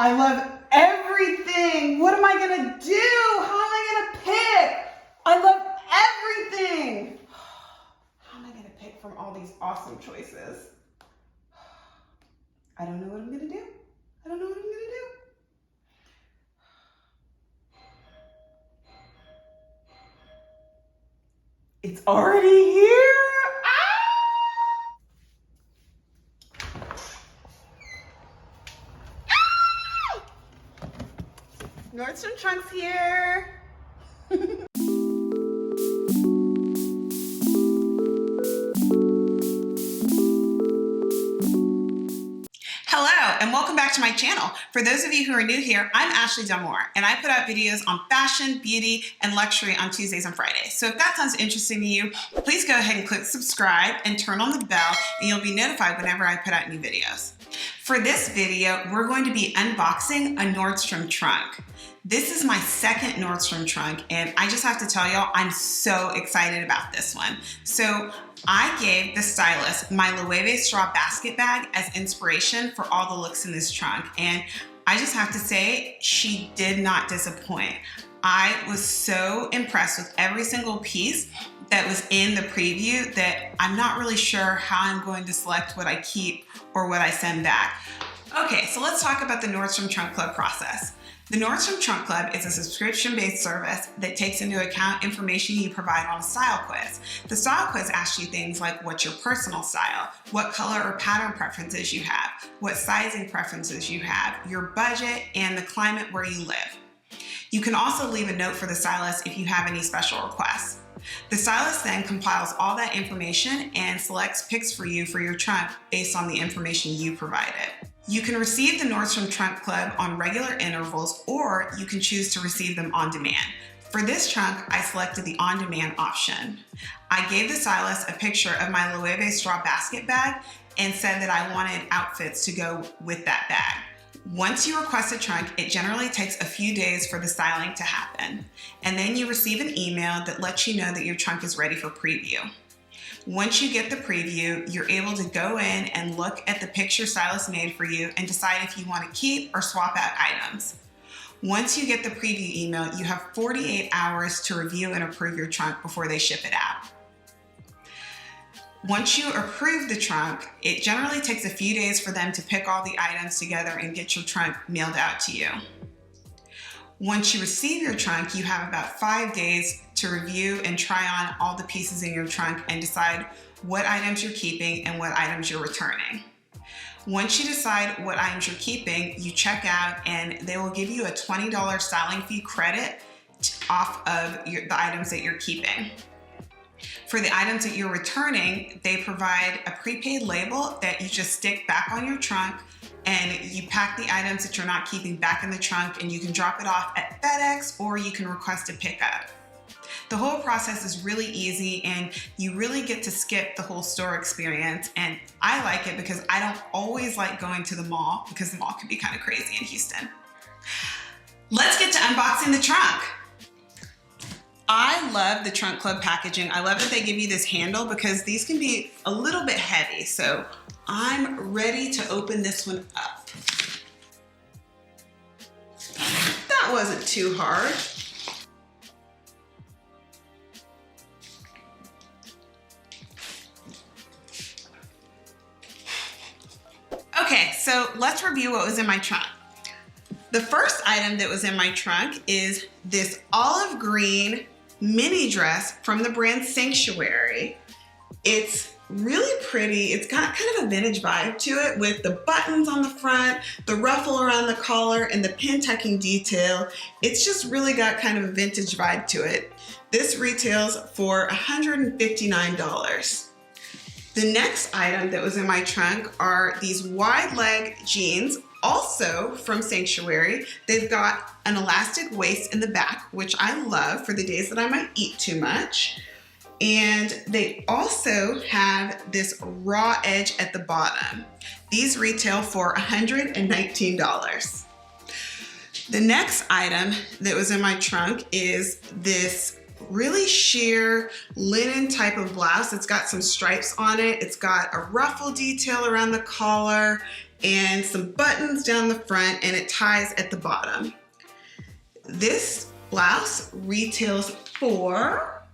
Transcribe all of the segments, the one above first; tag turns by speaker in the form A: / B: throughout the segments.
A: I love everything. What am I gonna do? How am I gonna pick? I love everything. How am I gonna pick from all these awesome choices? I don't know what I'm gonna do. I don't know what I'm gonna do. It's already here. Nordstrom trunks here. Hello and welcome back to my channel. For those of you who are new here, I'm Ashley Dunmore and I put out videos on fashion, beauty, and luxury on Tuesdays and Fridays. So if that sounds interesting to you, please go ahead and click subscribe and turn on the bell and you'll be notified whenever I put out new videos. For this video, we're going to be unboxing a Nordstrom trunk. This is my second Nordstrom trunk and I just have to tell y'all, I'm so excited about this one. So I gave the stylist my Loewe straw basket bag as inspiration for all the looks in this trunk. And I just have to say, she did not disappoint. I was so impressed with every single piece that was in the preview that I'm not really sure how I'm going to select what I keep or what I send back. Okay, so let's talk about the Nordstrom Trunk Club process. The Nordstrom Trunk Club is a subscription-based service that takes into account information you provide on a style quiz. The style quiz asks you things like what's your personal style, what color or pattern preferences you have, what sizing preferences you have, your budget, and the climate where you live. You can also leave a note for the stylist if you have any special requests. The stylist then compiles all that information and selects picks for you for your trunk based on the information you provided. You can receive the Nordstrom Trunk Club on regular intervals, or you can choose to receive them on demand. For this trunk, I selected the on-demand option. I gave the stylist a picture of my Loewe straw basket bag and said that I wanted outfits to go with that bag. Once you request a trunk, it generally takes a few days for the styling to happen. And then you receive an email that lets you know that your trunk is ready for preview. Once you get the preview, you're able to go in and look at the picture stylist made for you and decide if you want to keep or swap out items. Once you get the preview email, you have 48 hours to review and approve your trunk before they ship it out. Once you approve the trunk, it generally takes a few days for them to pick all the items together and get your trunk mailed out to you. Once you receive your trunk, you have about 5 days to review and try on all the pieces in your trunk and decide what items you're keeping and what items you're returning. Once you decide what items you're keeping, you check out and they will give you a $20 styling fee credit off of the items that you're keeping. For the items that you're returning, they provide a prepaid label that you just stick back on your trunk and you pack the items that you're not keeping back in the trunk and you can drop it off at FedEx or you can request a pickup. The whole process is really easy and you really get to skip the whole store experience, and I like it because I don't always like going to the mall because the mall can be kind of crazy in Houston. Let's get to unboxing the trunk. I love the Trunk Club packaging. I love that they give you this handle because these can be a little bit heavy. So I'm ready to open this one up. That wasn't too hard. Okay, so let's review what was in my trunk. The first item that was in my trunk is this olive green mini dress from the brand Sanctuary. It's really pretty. It's got kind of a vintage vibe to it with the buttons on the front, the ruffle around the collar, and the pin tucking detail. It's just really got kind of a vintage vibe to it. This retails for $159. The next item that was in my trunk are these wide leg jeans, also from Sanctuary. They've got an elastic waist in the back, which I love for the days that I might eat too much. And they also have this raw edge at the bottom. These retail for $119. The next item that was in my trunk is this really sheer linen type of blouse. It's got some stripes on it. It's got a ruffle detail around the collar and some buttons down the front, and it ties at the bottom. This blouse retails for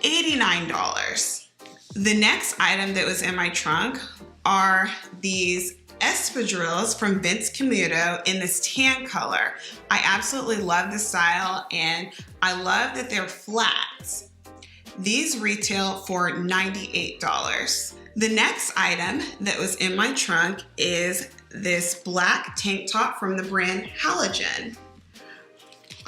A: $89. The next item that was in my trunk are these espadrilles from Vince Camuto in this tan color. I absolutely love the style, and I love that they're flats. These retail for $98. The next item that was in my trunk is this black tank top from the brand Halogen.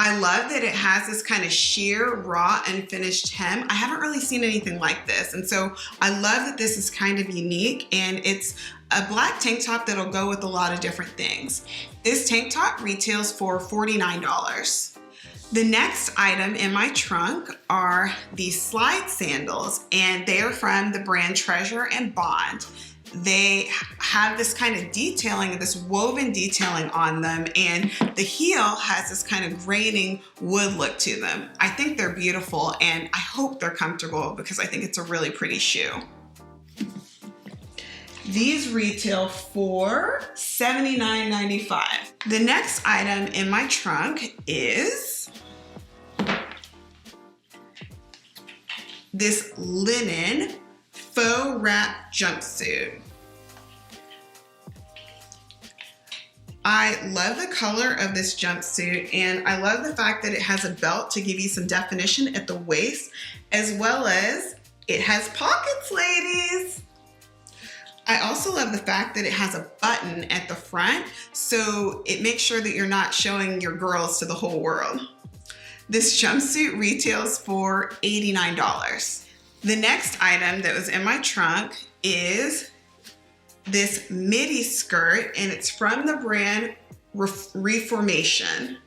A: I love that it has this kind of sheer, raw, unfinished hem. I haven't really seen anything like this, and so I love that this is kind of unique, and it's a black tank top that'll go with a lot of different things. This tank top retails for $49. The next item in my trunk are these slide sandals, and they are from the brand Treasure and Bond. They have this kind of detailing, this woven detailing on them, and the heel has this kind of grating wood look to them. I think they're beautiful, and I hope they're comfortable because I think it's a really pretty shoe. These retail for $79.95. The next item in my trunk is this linen faux wrap jumpsuit. I love the color of this jumpsuit, and I love the fact that it has a belt to give you some definition at the waist, as well as it has pockets, ladies. I also love the fact that it has a button at the front, so it makes sure that you're not showing your girls to the whole world. This jumpsuit retails for $89. The next item that was in my trunk is this midi skirt, and it's from the brand Reformation.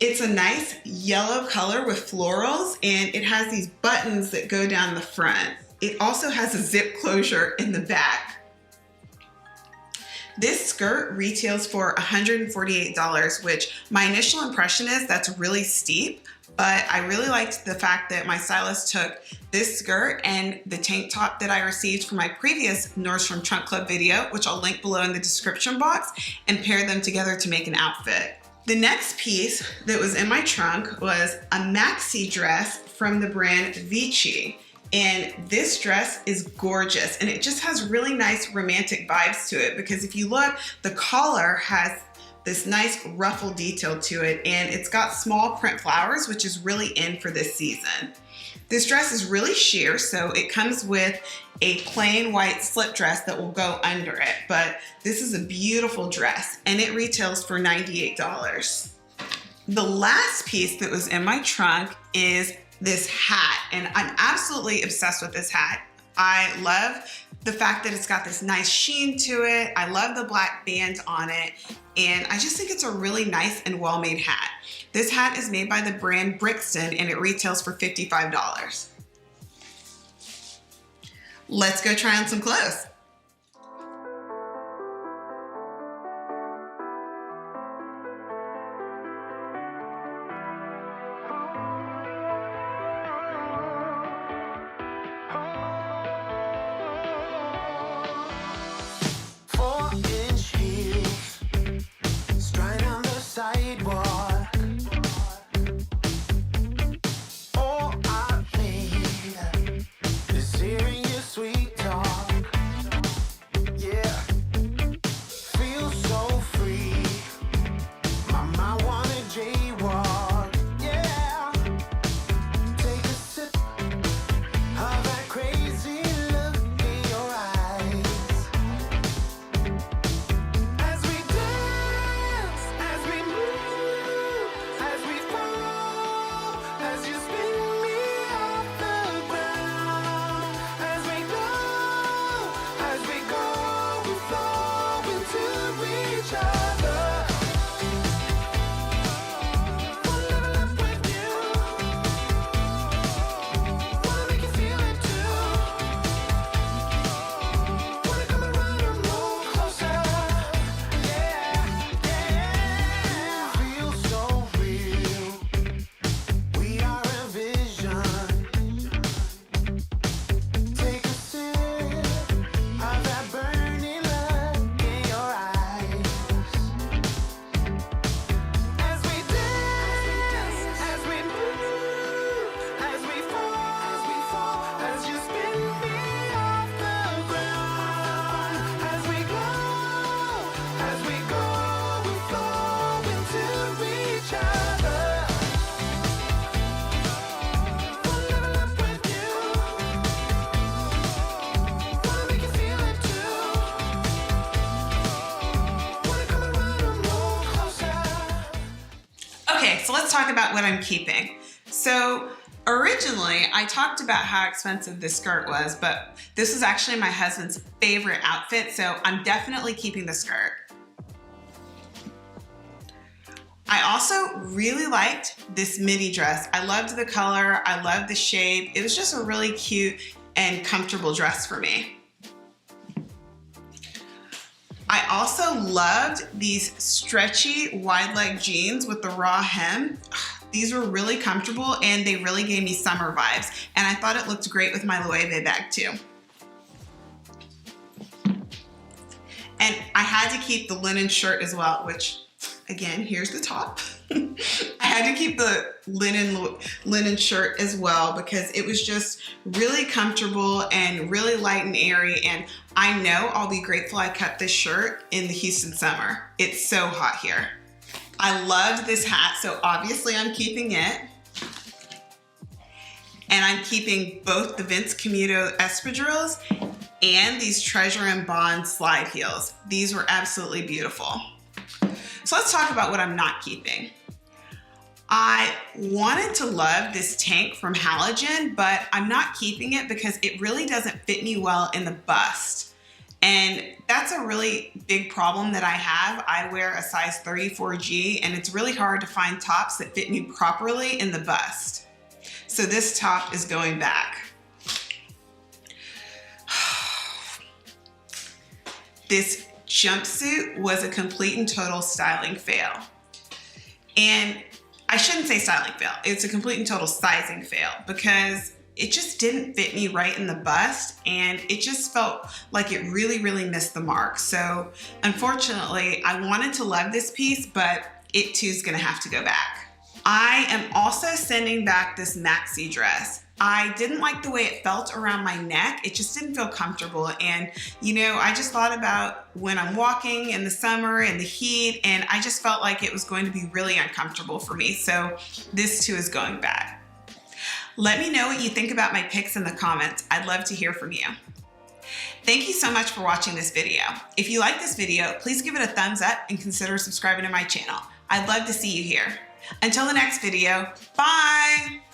A: It's a nice yellow color with florals, and it has these buttons that go down the front. It also has a zip closure in the back. This skirt retails for $148, which my initial impression is that's really steep, but I really liked the fact that my stylist took this skirt and the tank top that I received from my previous Nordstrom Trunk Club video, which I'll link below in the description box, and paired them together to make an outfit. The next piece that was in my trunk was a maxi dress from the brand Vici. And this dress is gorgeous, and it just has really nice romantic vibes to it, because if you look, the collar has this nice ruffle detail to it, and it's got small print flowers, which is really in for this season. This dress is really sheer, so it comes with a plain white slip dress that will go under it, but this is a beautiful dress, and it retails for $98. The last piece that was in my trunk is this hat, and I'm absolutely obsessed with this hat. I love the fact that it's got this nice sheen to it. I love the black band on it, and I just think it's a really nice and well-made hat. This hat is made by the brand Brixton, and it retails for $55. Let's go try on some clothes. so let's talk about what I'm keeping. So originally, I talked about how expensive this skirt was, but this is actually my husband's favorite outfit, so I'm definitely keeping the skirt. I also really liked this midi dress. I loved the color, I loved the shape. It was just a really cute and comfortable dress for me. I also loved these stretchy wide leg jeans with the raw hem. These were really comfortable and they really gave me summer vibes. And I thought it looked great with my Loewe bag too. And I had to keep the linen shirt as well, which again, here's the top. I had to keep the linen shirt as well because it was just really comfortable and really light and airy. And I know I'll be grateful I kept this shirt in the Houston summer. It's so hot here. I loved this hat, so obviously I'm keeping it. And I'm keeping both the Vince Camuto espadrilles and these Treasure and Bond slide heels. These were absolutely beautiful. So let's talk about what I'm not keeping. I wanted to love this tank from Halogen, but I'm not keeping it because it really doesn't fit me well in the bust. And that's a really big problem that I have. I wear a size 34G and it's really hard to find tops that fit me properly in the bust. So this top is going back. This jumpsuit was a complete and total styling fail. And I shouldn't say styling fail, it's a complete and total sizing fail because it just didn't fit me right in the bust and it just felt like it really, really missed the mark. So unfortunately, I wanted to love this piece, but it too is gonna have to go back. I am also sending back this maxi dress. I didn't like the way it felt around my neck. It just didn't feel comfortable. And you know, I just thought about when I'm walking in the summer and the heat, and I just felt like it was going to be really uncomfortable for me. So this too is going back. Let me know what you think about my picks in the comments. I'd love to hear from you. Thank you so much for watching this video. If you like this video, please give it a thumbs up and consider subscribing to my channel. I'd love to see you here. Until the next video, bye!